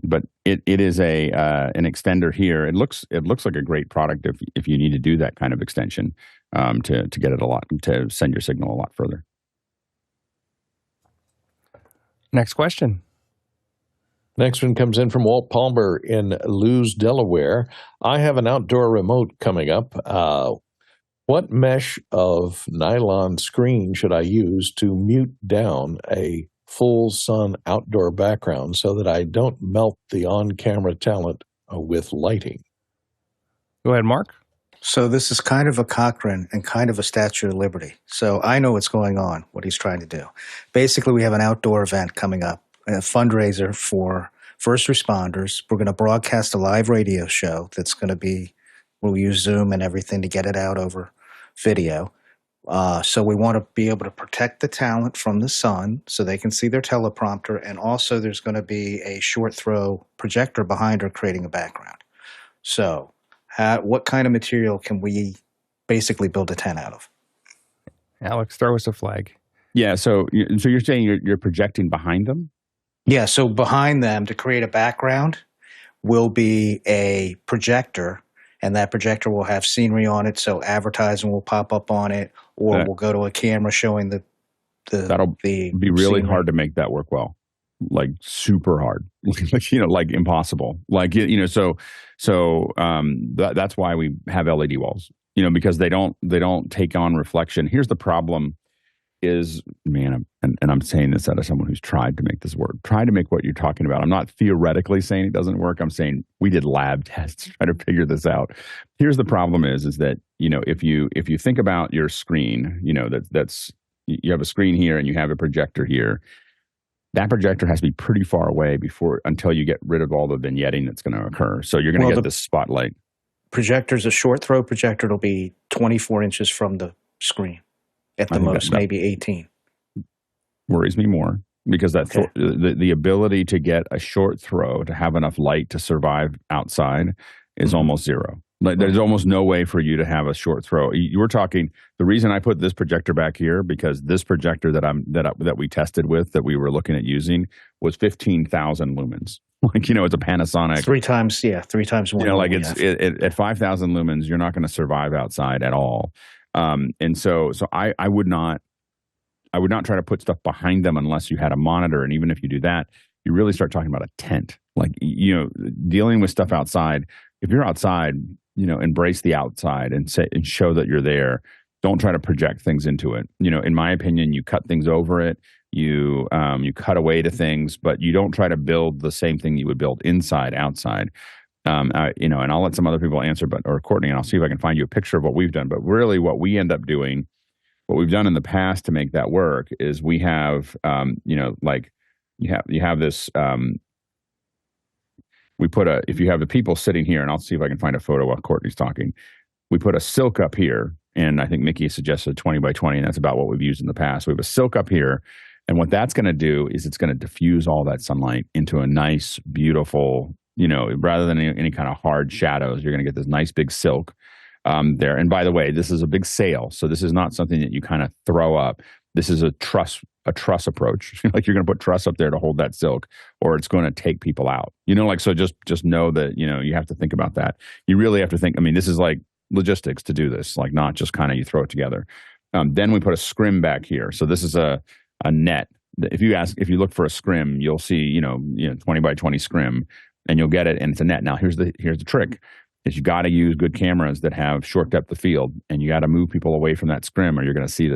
C: But it is an extender here. It looks like a great product if you need to do that kind of extension to get it to send your signal a lot further.
A: Next question.
B: Next one comes in from Walt Palmer in Lewes, Delaware. I have an outdoor remote coming up. What mesh of nylon screen should I use to mute down a full sun outdoor background so that I don't melt the on-camera talent with lighting?
A: Go ahead, Mark.
D: So this is kind of a Cochrane and kind of a Statue of Liberty. So I know what's going on, what he's trying to do. Basically, we have an outdoor event coming up, a fundraiser for first responders. We're going to broadcast a live radio show that's going to be, we'll use Zoom and everything to get it out over video. So we want to be able to protect the talent from the sun so they can see their teleprompter. And also there's going to be a short throw projector behind her creating a background. So what kind of material can we basically build a tent out of.
A: Alex, throw us a flag.
C: Yeah. So you're saying you're projecting behind them?
D: Yeah. So behind them, to create a background, will be a projector, and that projector will have scenery on it. So advertising will pop up on it, or we'll go to a camera showing
C: that'll be really
D: scenery.
C: hard to make that work well. Like super hard, like impossible. Like, that's why we have LED walls, because they don't take on reflection. Here's the problem is, man, and I'm saying this out of someone who's tried to make this work, try to make what you're talking about. I'm not theoretically saying it doesn't work. I'm saying we did lab tests trying to figure this out. Here's the problem is that, if you think about your screen, that's you have a screen here and you have a projector here. That projector has to be pretty far away until you get rid of all the vignetting that's going to occur. So you're going to get this spotlight.
D: Projector's a short throw projector. It'll be 24 inches from the screen at the most, maybe 18.
C: Worries me more because the ability to get a short throw to have enough light to survive outside is almost zero. Like there's almost no way for you to have a short throw. You were talking. The reason I put this projector back here because this projector that we tested with that we were looking at using was 15,000 lumens. Like it's a Panasonic.
D: Three times one.
C: At 5,000 lumens, you're not going to survive outside at all. And so I would not try to put stuff behind them unless you had a monitor. And even if you do that, you really start talking about a tent. Like dealing with stuff outside. If you're outside, embrace the outside and show that you're there. Don't try to project things into it. In my opinion, you cut things over it. You cut away to things, but you don't try to build the same thing you would build inside, outside. And I'll let some other people answer, or Courtney, and I'll see if I can find you a picture of what we've done. But really, what we end up doing, what we've done in the past to make that work, is we have, you have this. If you have the people sitting here, and I'll see if I can find a photo while Courtney's talking. We put a silk up here, and I think Mickey suggested 20 by 20, and that's about what we've used in the past. We have a silk up here, and what that's going to do is it's going to diffuse all that sunlight into a nice, beautiful, rather than any kind of hard shadows, you're going to get this nice big silk there. And by the way, this is a big sail, so this is not something that you kind of throw up. This is a truss approach. Like you're going to put truss up there to hold that silk, or it's going to take people out. So just know that you have to think about that. You really have to think. I mean, this is like logistics to do this, like not just kind of you throw it together. Then we put a scrim back here. So this is a net. If you look for a scrim, you'll see 20 by 20 scrim, and you'll get it, and it's a net. Now here's the trick. Is you got to use good cameras that have short depth of field, and you got to move people away from that scrim, or you're going to see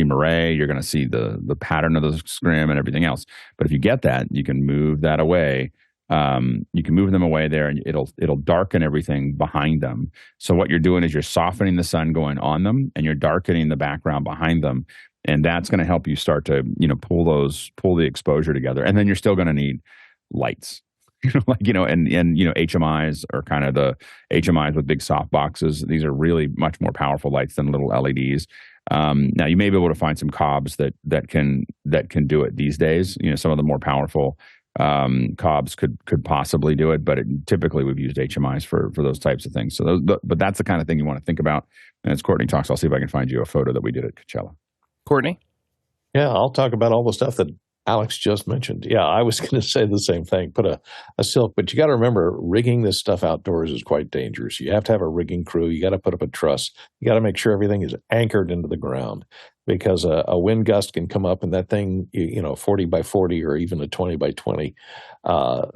C: moray, you're going to see the pattern of the scrim and everything else. But if you get that, you can move that away. You can move them away there, and it'll darken everything behind them. So what you're doing is you're softening the sun going on them, and you're darkening the background behind them, and that's going to help you start to pull the exposure together. And then you're still going to need lights. And HMIs are kind of the HMIs with big soft boxes. These are really much more powerful lights than little LEDs. Now you may be able to find some cobs that can do it these days. Some of the more powerful cobs could possibly do it, but typically we've used HMIs for those types of things. So but that's the kind of thing you want to think about. And as Courtney talks, I'll see if I can find you a photo that we did at Coachella.
A: Courtney?
B: Yeah, I'll talk about all the stuff that Alex just mentioned. Yeah, I was going to say the same thing. Put a silk, but you got to remember, rigging this stuff outdoors is quite dangerous. You have to have a rigging crew. You got to put up a truss. You got to make sure everything is anchored into the ground, because a wind gust can come up, and that thing, 40 by 40 or even a 20 by 20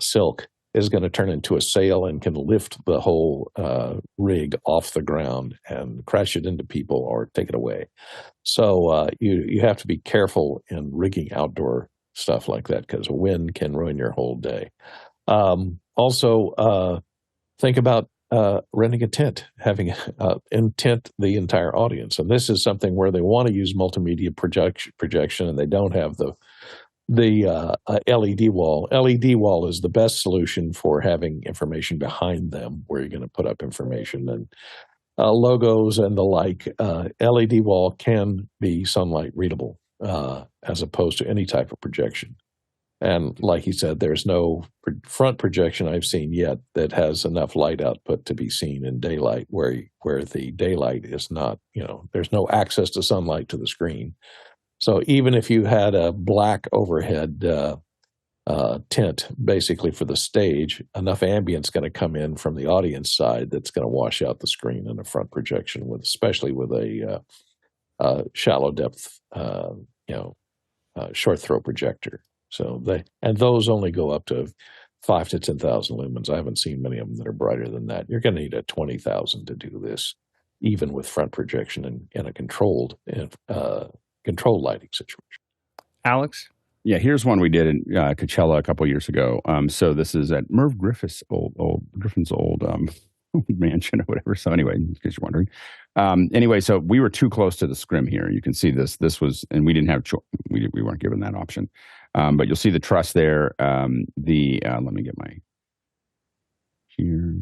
B: silk is going to turn into a sail and can lift the whole rig off the ground and crash it into people or take it away. So you have to be careful in rigging outdoor stuff like that, because a wind can ruin your whole day. Also, think about renting a tent, having tent the entire audience. And this is something where they want to use multimedia projection, and they don't have the LED wall. LED wall is the best solution for having information behind them, where you're going to put up information and logos and the like. LED wall can be sunlight readable, as opposed to any type of projection. And like he said, there's no front projection I've seen yet that has enough light output to be seen in daylight, where the daylight is not, there's no access to sunlight to the screen. So even if you had a black overhead tint, basically for the stage, enough ambient's going to come in from the audience side that's going to wash out the screen in a front projection, especially with a shallow depth, short throw projector. So those only go up to 5 to 10,000 lumens. I haven't seen many of them that are brighter than that. You're going to need a 20,000 to do this, even with front projection in a controlled lighting situation.
A: Alex?
C: Yeah, here's one we did in Coachella a couple years ago. So this is at Merv Griffin's old mansion or whatever. So anyway, in case you're wondering. Anyway, so we were too close to the scrim here. You can see this. This was, and we didn't have, we weren't given that option. But you'll see the truss there. Let me get my here.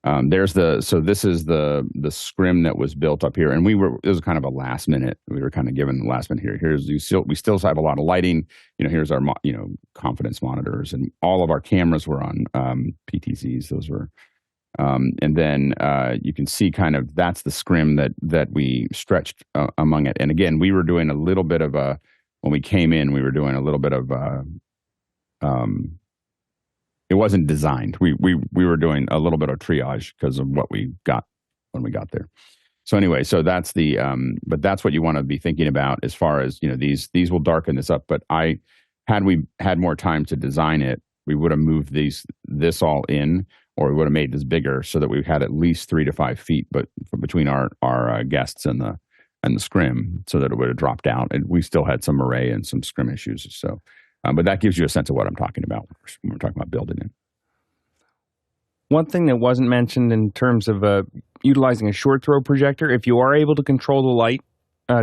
C: So this is the scrim that was built up here, and it was kind of a last minute. We were kind of given the last minute here. We still have a lot of lighting. Here's our confidence monitors, and all of our cameras were on PTZs. Those were, and then you can see kind of that's the scrim that we stretched among it. And again, we were doing a little bit of when we came in, we were doing a little bit of it wasn't designed. We were doing a little bit of triage because of what we got when we got there. So anyway, so that's but that's what you want to be thinking about as far as, these will darken this up. But had we had more time to design it, we would have moved this all in, or we would have made this bigger so that we had at least 3 to 5 feet, but between our guests and the scrim, so that it would have dropped out. And we still had some array and some scrim issues. So, but that gives you a sense of what I'm talking about when we're talking about building it.
A: One thing that wasn't mentioned in terms of utilizing a short throw projector, if you are able to control the light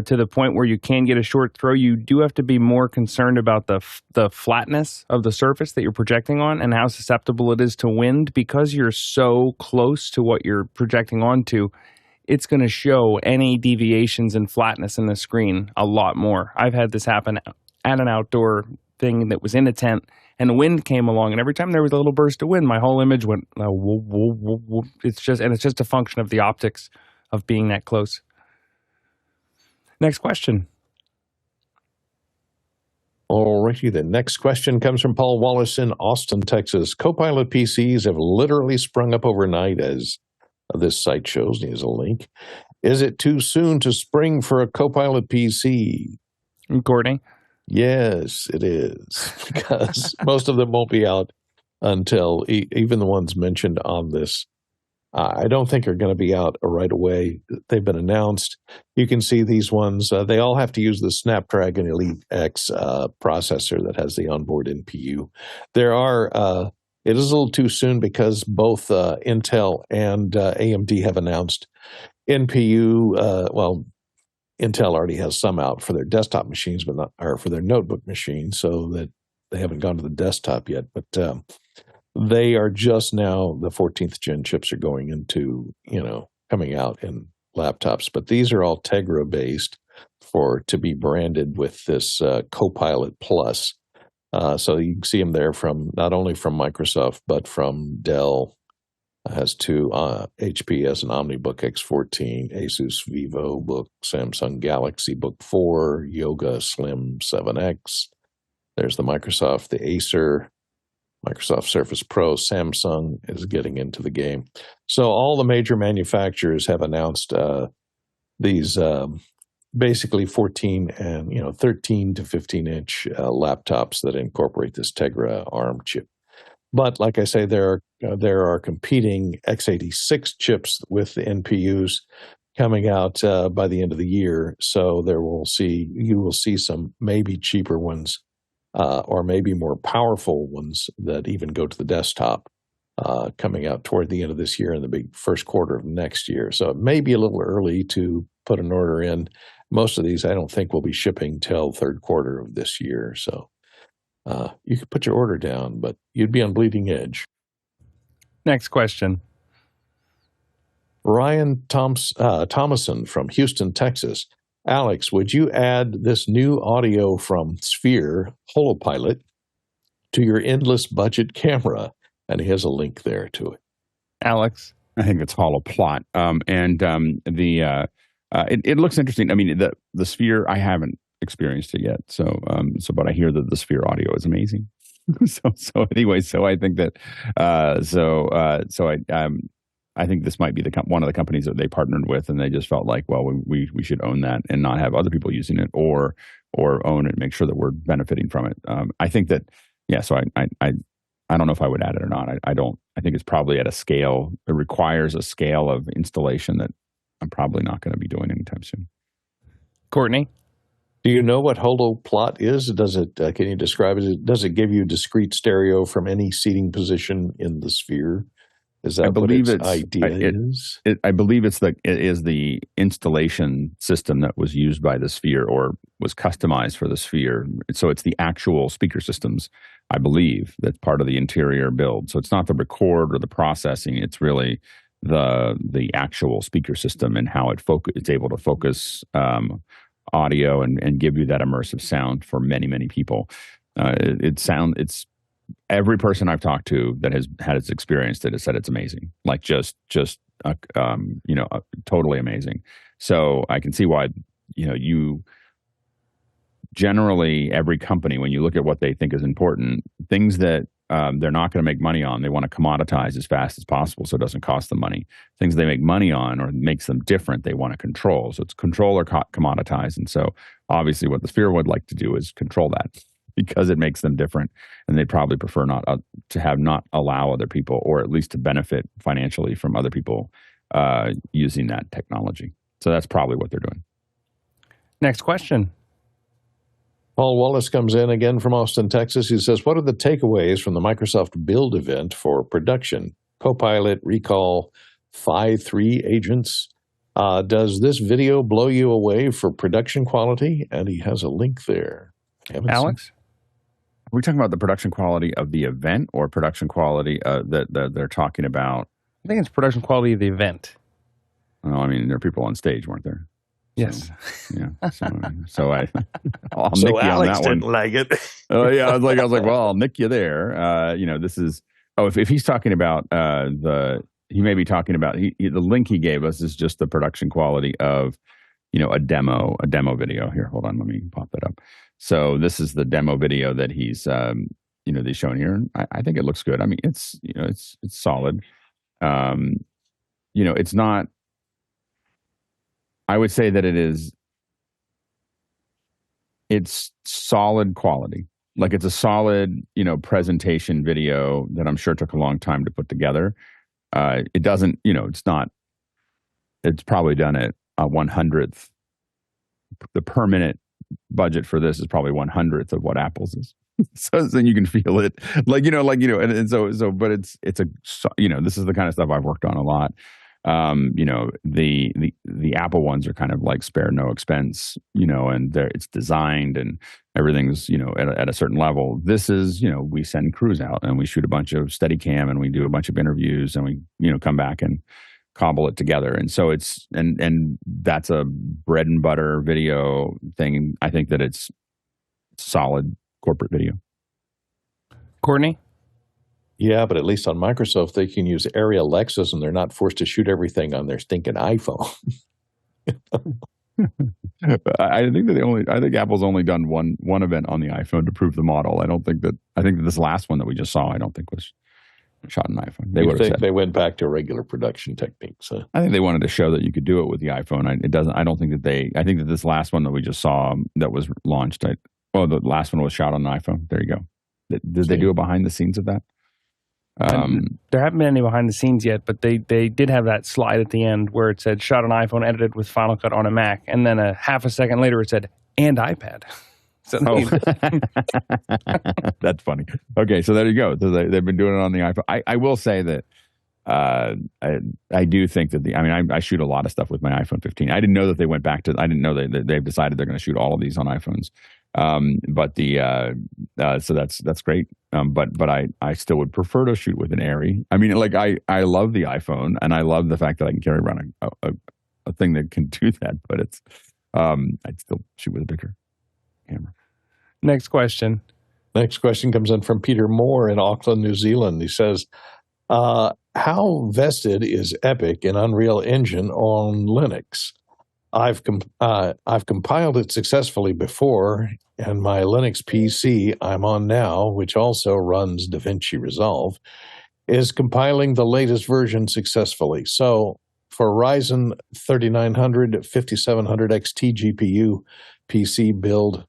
A: to the point where you can get a short throw, you do have to be more concerned about the flatness of the surface that you're projecting on and how susceptible it is to wind. Because you're so close to what you're projecting onto, it's going to show any deviations in flatness in the screen a lot more. I've had this happen at an outdoor thing that was in a tent, and the wind came along, and every time there was a little burst of wind, my whole image went whoop, whoop, whoop, whoop. It's just a function of the optics of being that close. Next question.
B: All righty, the next question comes from Paul Wallace in Austin, Texas. Copilot PCs have literally sprung up overnight, as this site shows. Here's a link. Is it too soon to spring for a Copilot PC?
A: Courtney?
B: Yes, it is, because most of them won't be out until, even the ones mentioned on this, I don't think are going to be out right away. They've been announced. You can see these ones. They all have to use the Snapdragon Elite X processor that has the onboard NPU. It is a little too soon because both Intel and AMD have announced NPU. Intel already has some out for their desktop machines, but not, or for their notebook machines, so that they haven't gone to the desktop yet. But they are just now, the 14th gen chips are going into, coming out in laptops. But these are all Tegra based to be branded with this Copilot Plus. So you can see them there from not only from Microsoft, but from Dell. Has two, HP has an OmniBook X14, Asus VivoBook, Samsung Galaxy Book 4, Yoga Slim 7X. There's the Microsoft, the Acer, Microsoft Surface Pro. Samsung is getting into the game. So all the major manufacturers have announced these basically 14 and 13 to 15-inch laptops that incorporate this Tegra ARM chip. But like I say, there are competing x86 chips with the NPUs coming out by the end of the year. So you will see some maybe cheaper ones or maybe more powerful ones that even go to the desktop coming out toward the end of this year and the big first quarter of next year. So it may be a little early to put an order in. Most of these I don't think will be shipping till third quarter of this year. So you could put your order down, but you'd be on bleeding edge.
A: Next question.
B: Ryan Thomason from Houston, Texas. Alex, would you add this new audio from Sphere, HOLOPLOT, to your endless budget camera? And he has a link there to it.
A: Alex?
C: I think it's HOLOPLOT. It looks interesting. I mean, the Sphere, I haven't experienced it yet. But I hear that the Sphere audio is amazing. So I think that, I think this might be one of the companies that they partnered with, and they just felt like, well, we should own that and not have other people using it, or own it and make sure that we're benefiting from it. I think that, yeah. So I don't know if I would add it or not. I don't. I think it's probably at a scale. It requires a scale of installation that I'm probably not going to be doing anytime soon.
A: Courtney?
B: Do you know what HOLOPLOT is? Does it? Can you describe it? Does it give you discrete stereo from any seating position in the Sphere? Is that what its idea is?
C: I believe it is the installation system that was used by the Sphere, or was customized for the Sphere. So it's the actual speaker systems, I believe, that's part of the interior build. So it's not the record or the processing. It's really the actual speaker system and how it's able to focus audio and give you that immersive sound for many, many people. It's every person I've talked to that has experienced it has said it's amazing, like just totally amazing. So I can see why, you generally, every company, when you look at what they think is important, things that they're not going to make money on, they want to commoditize as fast as possible so it doesn't cost them money. Things they make money on or makes them different, they want to control. So it's control or commoditize. And so obviously what the Sphere would like to do is control that, because it makes them different, and they'd probably prefer not allow other people, or at least to benefit financially from other people using that technology. So that's probably what they're doing.
A: Next question.
B: Paul Wallace comes in again from Austin, Texas. He says, what are the takeaways from the Microsoft Build event for production? Copilot, Recall, Phi 3 agents. Does this video blow you away for production quality? And he has a link there.
A: Alex?
C: Are we talking about the production quality of the event, or production quality that they're talking about?
A: I think it's production quality of the event.
C: Well, I mean, there are people on stage, weren't there?
A: Yes.
C: Yeah. So I'll
B: so
C: nick you on
B: Alex
C: that one.
B: didn't like it.
C: Oh yeah, I was like, well, I'll nick you there. This is. Oh, if he's talking about he may be talking about the link he gave us is just the production quality of, a demo video. Here, hold on, let me pop that up. So this is the demo video that he's they've shown here. I think it looks good. I mean, it's solid. It's not. I would say that it's solid quality. Like, it's a solid, presentation video that I'm sure took a long time to put together. It doesn't, it's probably done at a 100th. The per minute budget for this is probably 100th of what Apple's is. So then you can feel it, but this is the kind of stuff I've worked on a lot. The Apple ones are kind of like spare no expense, and it's designed and everything's, at a certain level. This is, we send crews out and we shoot a bunch of Steadicam and we do a bunch of interviews and we, come back and cobble it together. And so it's, and that's a bread and butter video thing. I think that it's solid corporate video.
A: Courtney?
B: Yeah, but at least on Microsoft, they can use Arri Alexas and they're not forced to shoot everything on their stinking iPhone.
C: I think Apple's only done one event on the iPhone to prove the model. I think that this last one that we just saw, I don't think was shot on an iPhone.
B: They went back to regular production techniques.
C: I think they wanted to show that you could do it with the iPhone. I think that this last one that we just saw that was launched, the last one was shot on an iPhone. There you go. Did they do a behind the scenes of that?
A: There haven't been any behind the scenes yet, but they did have that slide at the end where it said shot on iPhone, edited with Final Cut on a Mac, and then a half a second later it said and iPad. So
C: that's funny. Okay, so there you go. So they've been doing it on the iPhone. I will say that I do think that I shoot a lot of stuff with my iPhone 15. I didn't know that they went back to. I didn't know that they've decided they're going to shoot all of these on iPhones. So that's great. But I still would prefer to shoot with an Arri. I mean, like I love the iPhone and I love the fact that I can carry around a thing that can do that. But it's I'd still shoot with a bigger camera.
A: Next question.
B: Next question comes in from Peter Moore in Auckland, New Zealand. He says, how vested is Epic in Unreal Engine on Linux? I've compiled it successfully before, and my Linux PC I'm on now, which also runs DaVinci Resolve, is compiling the latest version successfully. So for Ryzen 3900 5700 XT GPU PC build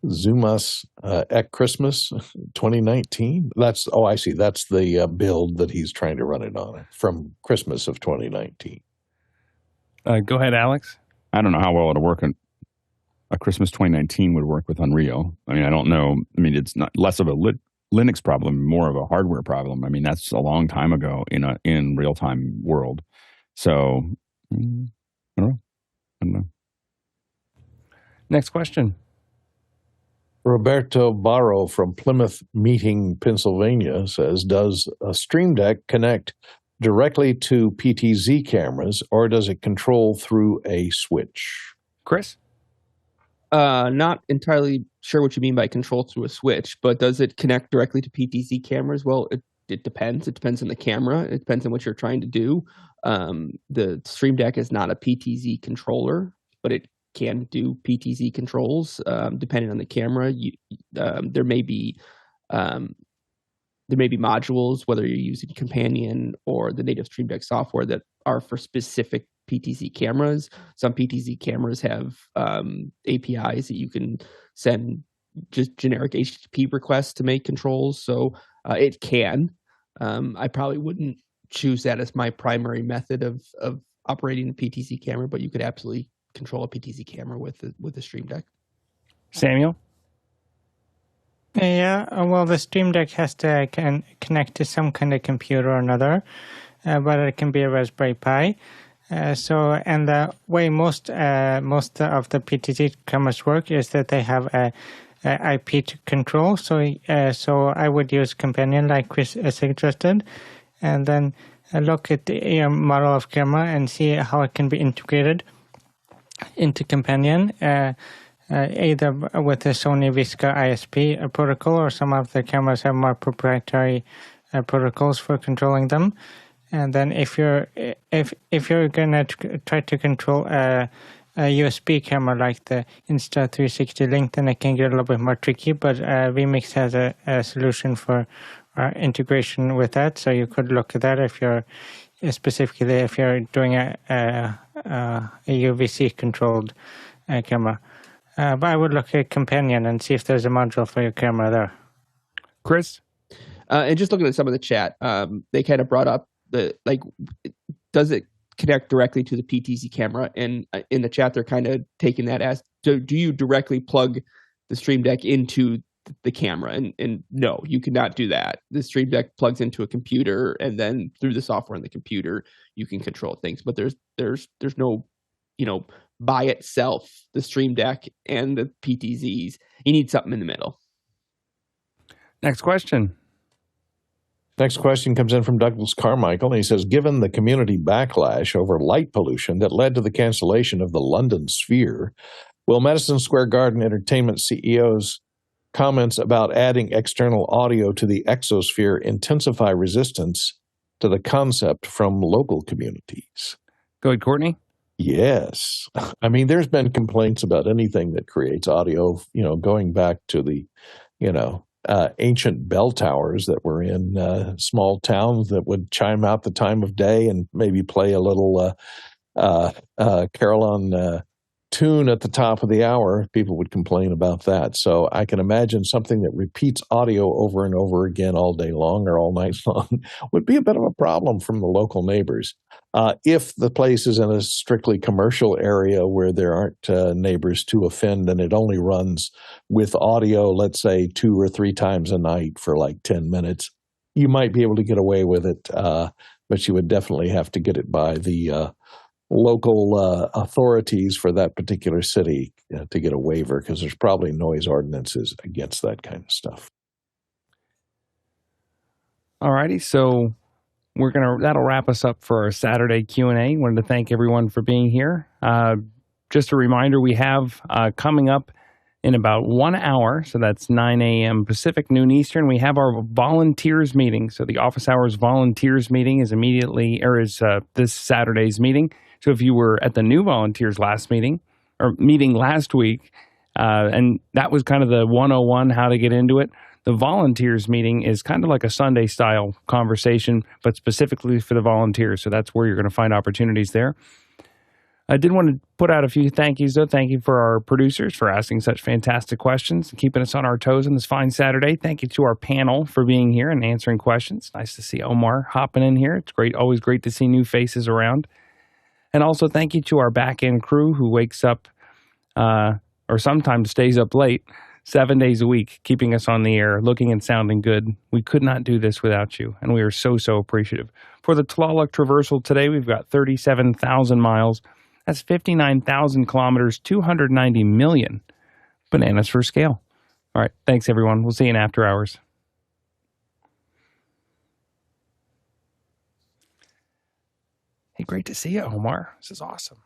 B: Zumas at Christmas 2019. I see. That's the build that he's trying to run it on from Christmas of 2019.
A: Go ahead, Alex.
C: I don't know how well it'll work. A Christmas 2019 would work with Unreal. I mean, I don't know. I mean, it's not less of a Linux problem, more of a hardware problem. I mean, that's a long time ago in real time world. So I don't know.
A: Next question.
B: Roberto Barro from Plymouth Meeting, Pennsylvania says, does a StreamDeck connect directly to PTZ cameras, or does it control through a switch?
A: Chris?
G: Not entirely sure what you mean by control through a switch, but does it connect directly to PTZ cameras? Well, it depends. It depends on the camera. It depends on what you're trying to do. The StreamDeck is not a PTZ controller, but it can do PTZ controls depending on the camera. There may be modules, whether you're using Companion or the native StreamDeck software, that are for specific PTZ cameras. Some PTZ cameras have APIs that you can send just generic HTTP requests to make controls. So it can. I probably wouldn't choose that as my primary method of operating a PTZ camera, but you could absolutely control a PTZ camera with the StreamDeck.
A: Samuel?
E: Yeah, well, the StreamDeck has to connect to some kind of computer or another, but it can be a Raspberry Pi. And the way most of the PTZ cameras work is that they have a IP to control. So I would use Companion, like Chris suggested, and then look at your model of camera and see how it can be integrated into Companion, either with the Sony Visca ISP protocol, or some of the cameras have more proprietary protocols for controlling them. And then if you're gonna try to control a USB camera like the Insta360 Link, then it can get a little bit more tricky. But vMix has a solution for integration with that, so you could look at that if you're doing a UVC controlled camera. But I would look at Companion and see if there's a module for your camera there.
A: Chris?
G: And just looking at some of the chat, they kind of brought up does it connect directly to the PTZ camera? And in the chat, they're kind of taking that as, do you directly plug the StreamDeck into the camera? And no, you cannot do that. The StreamDeck plugs into a computer, and then through the software in the computer, you can control things. But there's no, by itself, the StreamDeck and the PTZs. You need something in the middle.
A: Next question.
B: Next question comes in from Douglas Carmichael, and he says, given the community backlash over light pollution that led to the cancellation of the London Sphere, will Madison Square Garden Entertainment CEO's comments about adding external audio to the exosphere intensify resistance to the concept from local communities?
A: Go ahead, Courtney.
B: Yes. I mean, there's been complaints about anything that creates audio, going back to the, ancient bell towers that were in small towns that would chime out the time of day and maybe play a little carillon tune at the top of the hour. People would complain about that. So I can imagine something that repeats audio over and over again all day long or all night long would be a bit of a problem from the local neighbors. If the place is in a strictly commercial area where there aren't neighbors to offend, and it only runs with audio, let's say 2 or 3 times a night for like 10 minutes, you might be able to get away with it, but you would definitely have to get it by the local authorities for that particular city to get a waiver, because there's probably noise ordinances against that kind of stuff.
A: All righty, so that'll wrap us up for our Saturday Q&A. Wanted to thank everyone for being here. Just a reminder, we have coming up in about 1 hour. So that's 9 a.m. Pacific, noon Eastern. We have our volunteers meeting. So the office hours volunteers meeting is this Saturday's meeting. So if you were at the new volunteers meeting last week, and that was kind of the 101, how to get into it. The volunteers meeting is kind of like a Sunday style conversation, but specifically for the volunteers. So that's where you're going to find opportunities there. I did want to put out a few thank yous, though. Thank you for our producers for asking such fantastic questions and keeping us on our toes on this fine Saturday. Thank you to our panel for being here and answering questions. Nice to see Omar hopping in here. It's great, always great to see new faces around. And also thank you to our back-end crew who wakes up or sometimes stays up late 7 days a week, keeping us on the air, looking and sounding good. We could not do this without you, and we are so, so appreciative. For the Tlaloc Traversal today, we've got 37,000 miles. That's 59,000 kilometers, 290 million. Bananas for scale. All right, thanks, everyone. We'll see you in after hours. Hey, great to see you, Omar. This is awesome.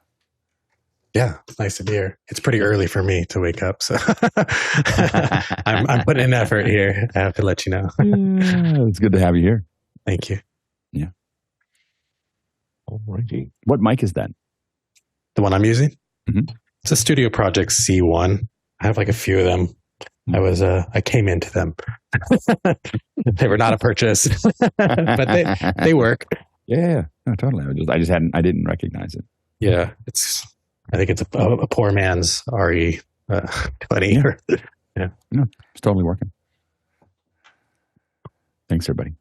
F: Yeah, it's nice to be here. It's pretty early for me to wake up, so I'm putting in effort here. I have to let you know.
C: Yeah, it's good to have you here.
F: Thank you.
C: Yeah.
B: Alrighty.
C: What mic is that?
F: The one I'm using?
C: Mm-hmm.
F: It's a Studio Project C1. I have like a few of them. I came into them. They were not a purchase, but they work.
C: Yeah, no, totally. I didn't recognize it.
F: Yeah, I think it's a poor man's RE 20. Yeah.
C: No, it's totally working. Thanks, everybody.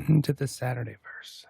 A: Into the Saturday verse.